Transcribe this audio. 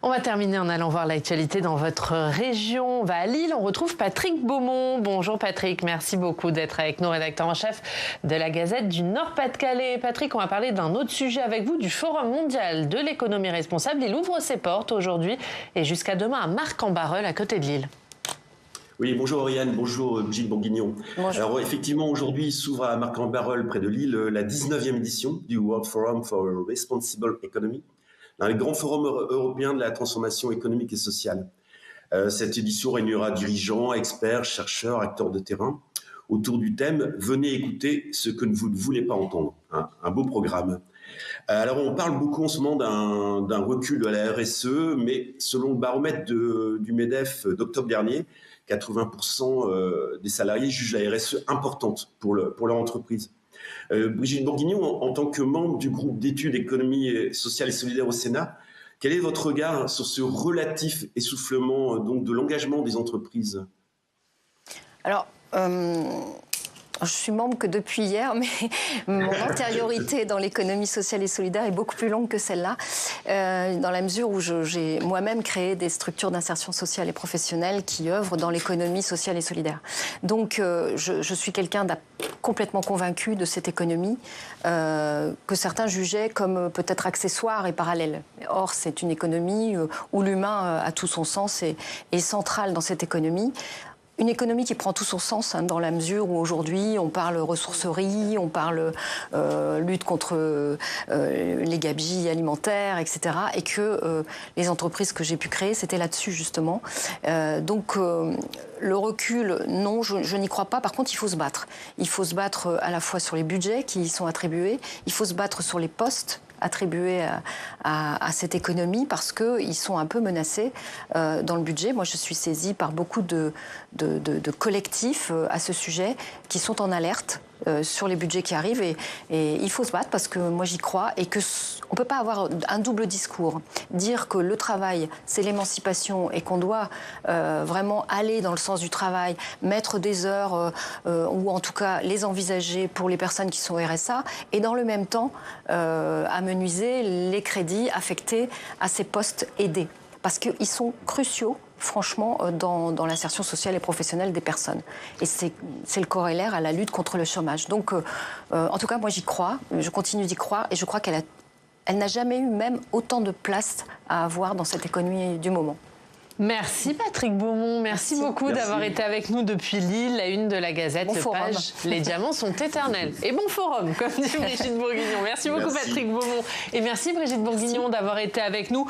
On va terminer en allant voir l'actualité dans votre région. On va à Lille, on retrouve Patrick Beaumont. Bonjour Patrick, merci beaucoup d'être avec nous, rédacteur en chef de la Gazette du Nord-Pas-de-Calais. Patrick, on va parler d'un autre sujet avec vous, du Forum mondial de l'économie responsable. Il ouvre ses portes aujourd'hui et jusqu'à demain à Marcq-en-Barœul, à côté de Lille. Oui, bonjour Oriane, bonjour Brigitte Bourguignon. Bonjour. Alors effectivement, aujourd'hui s'ouvre à Marcq-en-Barœul, près de Lille, la 19e édition du World Forum for a Responsible Economy, dans le grand forum européen de la transformation économique et sociale. Cette édition réunira dirigeants, experts, chercheurs, acteurs de terrain autour du thème « Venez écouter ce que vous ne voulez pas entendre ». Un beau programme. Alors on parle beaucoup en ce moment d'un recul de la RSE, mais selon le baromètre du MEDEF d'octobre dernier, 80% des salariés jugent la RSE importante pour leur entreprise. Brigitte Bourguignon, en tant que membre du groupe d'études économie sociale et solidaire au Sénat, quel est votre regard sur ce relatif essoufflement donc, de l'engagement des entreprises ? Alors, je suis membre que depuis hier, mais mon antériorité dans l'économie sociale et solidaire est beaucoup plus longue que celle-là, dans la mesure où j'ai moi-même créé des structures d'insertion sociale et professionnelle qui œuvrent dans l'économie sociale et solidaire. Donc, je suis quelqu'un complètement convaincu de cette économie que certains jugeaient comme peut-être accessoire et parallèle. Or, c'est une économie où l'humain a tout son sens et est central dans cette économie. Une économie qui prend tout son sens dans la mesure où aujourd'hui on parle ressourcerie, on parle lutte contre les gabegies alimentaires, etc. Et que les entreprises que j'ai pu créer, c'était là-dessus justement. Donc le recul, non, je n'y crois pas. Par contre, il faut se battre. Il faut se battre à la fois sur les budgets qui y sont attribués, il faut se battre sur les postes attribués à cette économie parce qu'ils sont un peu menacés dans le budget. Moi, je suis saisie par beaucoup de collectifs à ce sujet qui sont en alerte sur les budgets qui arrivent et il faut se battre parce que moi j'y crois et qu'on ne peut pas avoir un double discours. Dire que le travail c'est l'émancipation et qu'on doit vraiment aller dans le sens du travail, mettre des heures ou en tout cas les envisager pour les personnes qui sont RSA et dans le même temps amenuiser les crédits affectés à ces postes aidés. Parce qu'ils sont cruciaux, franchement, dans l'insertion sociale et professionnelle des personnes. Et c'est le corollaire à la lutte contre le chômage. Donc, en tout cas, moi, j'y crois, je continue d'y croire, et je crois qu'elle n'a jamais eu même autant de place à avoir dans cette économie du moment. Merci Patrick Beaumont, merci beaucoup d'avoir été avec nous depuis Lille, la une de la Gazette, bon forum. Page « Les diamants sont éternels ». Et bon forum, comme dit Brigitte Bourguignon. Merci beaucoup Patrick Beaumont. Et merci Brigitte Bourguignon d'avoir été avec nous.